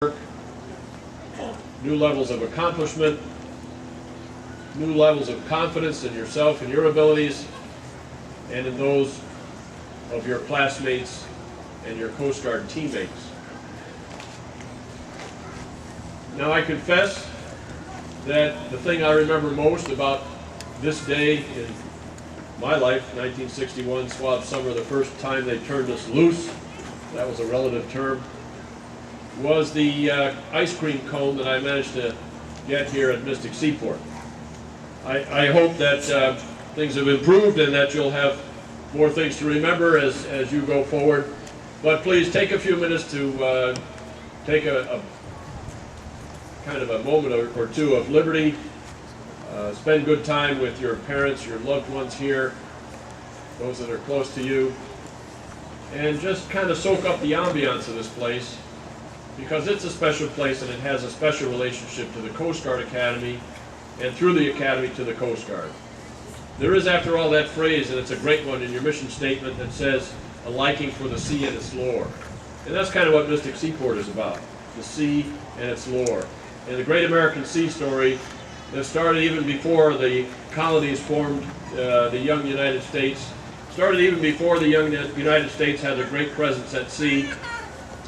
new levels of accomplishment, new levels of confidence in yourself and your abilities, and in those of your classmates and your Coast Guard teammates. Now, I confess that the thing I remember most about this day in my life, 1961 Swab Summer, the first time they turned us loose, that was a relative term, was the ice cream cone that I managed to get here at Mystic Seaport. I hope that things have improved and that you'll have more things to remember as you go forward. But please take a few minutes to take a kind of a moment or two of liberty. Spend good time with your parents, your loved ones here, those that are close to you, and just kind of soak up the ambiance of this place, because it's a special place and it has a special relationship to the Coast Guard Academy and through the Academy to the Coast Guard. There is, after all, that phrase, and it's a great one in your mission statement, that says, a liking for the sea and its lore. And that's kind of what Mystic Seaport is about, the sea and its lore. And the Great American Sea Story that started even before the colonies formed the young United States, started even before the young United States had a great presence at sea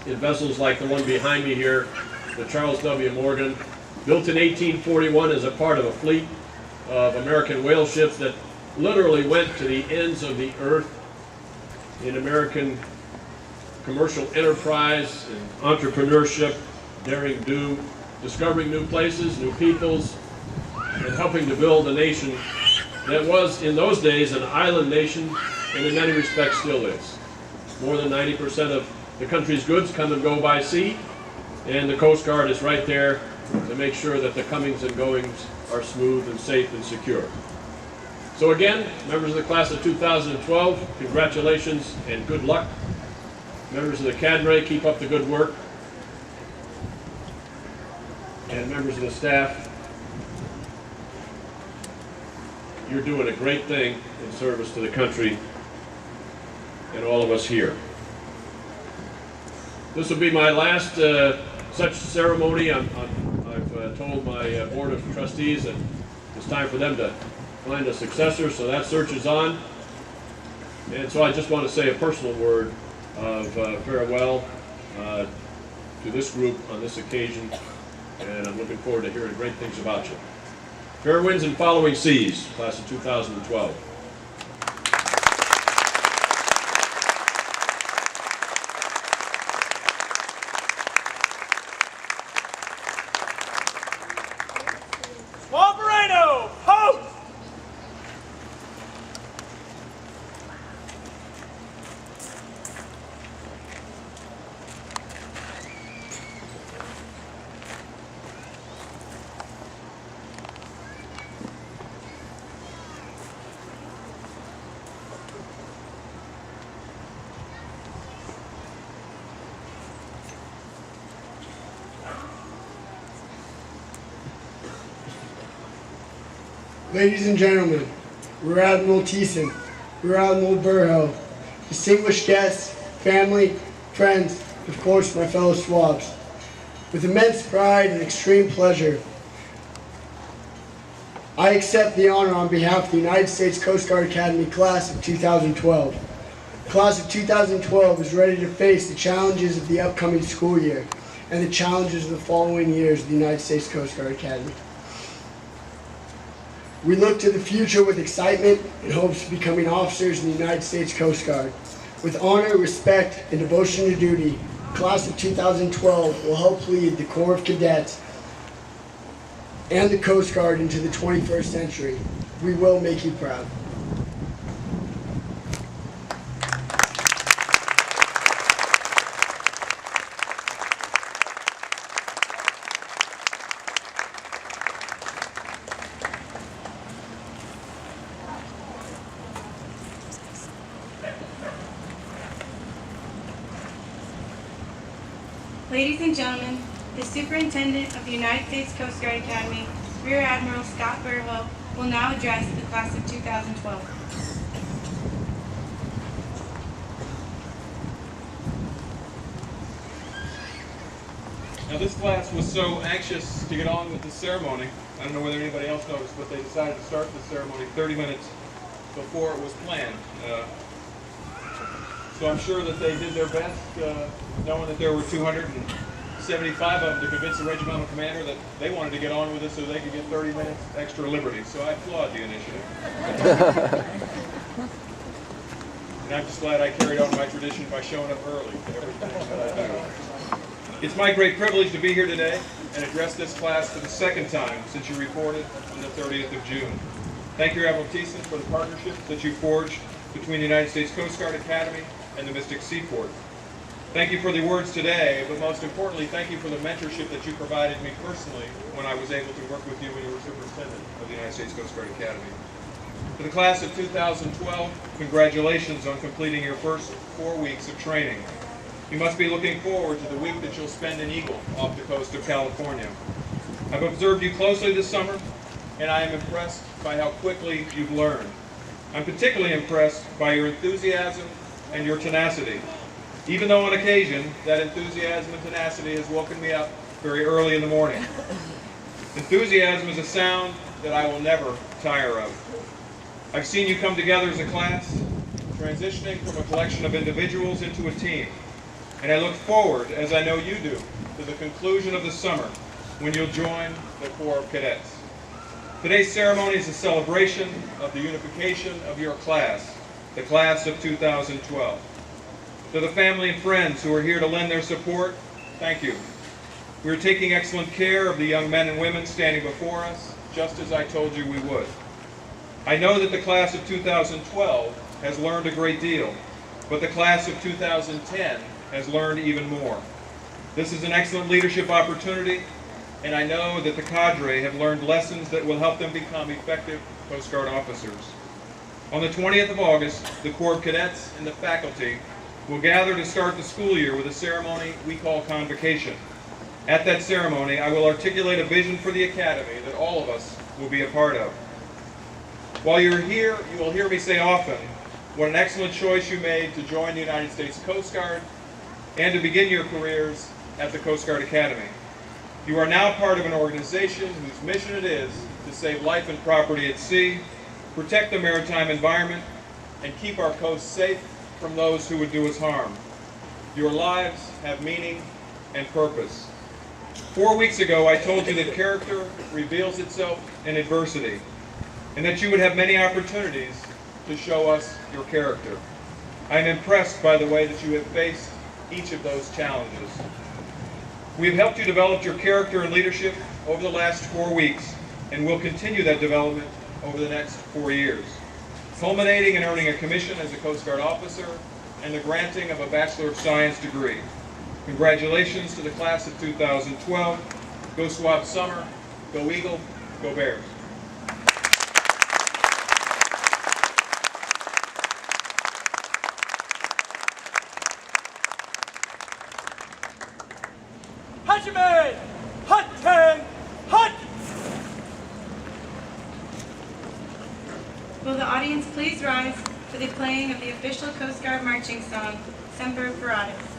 in vessels like the one behind me here, the Charles W. Morgan, built in 1841 as a part of a fleet of American whale ships that literally went to the ends of the earth in American commercial enterprise and entrepreneurship, daring do, discovering new places, new peoples, and helping to build a nation that was, in those days, an island nation, and in many respects still is. More than 90% of the country's goods come and go by sea, and the Coast Guard is right there to make sure that the comings and goings are smooth and safe and secure. So again, members of the class of 2012, congratulations and good luck. Members of the cadre, keep up the good work. And members of the staff, you're doing a great thing in service to the country and all of us here. This will be my last such ceremony. I've told my board of trustees that it's time for them to find a successor, so that search is on. And so I just want to say a personal word of farewell to this group on this occasion, and I'm looking forward to hearing great things about you. Fair winds and following seas, class of 2012. Ladies and gentlemen, Rear Admiral Thiessen, Rear Admiral Burhill, distinguished guests, family, friends, and of course my fellow swabs. With immense pride and extreme pleasure, I accept the honor on behalf of the United States Coast Guard Academy Class of 2012. The Class of 2012 is ready to face the challenges of the upcoming school year and the challenges of the following years of the United States Coast Guard Academy. We look to the future with excitement and hopes of becoming officers in the United States Coast Guard. With honor, respect, and devotion to duty, the Class of 2012 will help lead the Corps of Cadets and the Coast Guard into the 21st century. We will make you proud. Ladies and gentlemen, the Superintendent of the United States Coast Guard Academy, Rear Admiral Scott Burhill, will now address the class of 2012. This class was so anxious to get on with the ceremony. I don't know whether anybody else noticed, but they decided to start the ceremony 30 minutes before it was planned. So I'm sure that they did their best, knowing that there were 275 of them, to convince the regimental commander that they wanted to get on with it so they could get 30 minutes extra liberty. So I applaud the initiative. And I'm just glad I carried on my tradition by showing up early to everything that I do. It's my great privilege to be here today and address this class for the second time since you reported on the 30th of June. Thank you, Admiral Thiessen, for the partnership that you forged between the United States Coast Guard Academy and the Mystic Seaport. Thank you for the words today, but most importantly, thank you for the mentorship that you provided me personally when I was able to work with you when you were superintendent of the United States Coast Guard Academy. For the class of 2012, congratulations on completing your first 4 weeks of training. You must be looking forward to the week that you'll spend in Eagle off the coast of California. I've observed you closely this summer, and I am impressed by how quickly you've learned. I'm particularly impressed by your enthusiasm and your tenacity. Even though on occasion, that enthusiasm and tenacity has woken me up very early in the morning. Enthusiasm is a sound that I will never tire of. I've seen you come together as a class, transitioning from a collection of individuals into a team. And I look forward, as I know you do, to the conclusion of the summer when you'll join the Corps of Cadets. Today's ceremony is a celebration of the unification of your class, the class of 2012. To the family and friends who are here to lend their support, thank you. We are taking excellent care of the young men and women standing before us, just as I told you we would. I know that the class of 2012 has learned a great deal, but the class of 2010 has learned even more. This is an excellent leadership opportunity, and I know that the cadre have learned lessons that will help them become effective Coast Guard officers. On the 20th of August, the Corps of Cadets and the faculty will gather to start the school year with a ceremony we call convocation. At that ceremony, I will articulate a vision for the Academy that all of us will be a part of. While you're here, you will hear me say often what an excellent choice you made to join the United States Coast Guard and to begin your careers at the Coast Guard Academy. You are now part of an organization whose mission it is to save life and property at sea, protect the maritime environment, and keep our coast safe from those who would do us harm. Your lives have meaning and purpose. 4 weeks ago, I told you that character reveals itself in adversity, and that you would have many opportunities to show us your character. I am impressed by the way that you have faced each of those challenges. We have helped you develop your character and leadership over the last 4 weeks, and will continue that development over the next 4 years, culminating in earning a commission as a Coast Guard officer and the granting of a Bachelor of Science degree. Congratulations to the class of 2012. Go Swab Summer, go Eagle, go Bears. Hajime! Hut-ten! Hut! Will the audience please rise for the playing of the official Coast Guard marching song, Semper Paratus.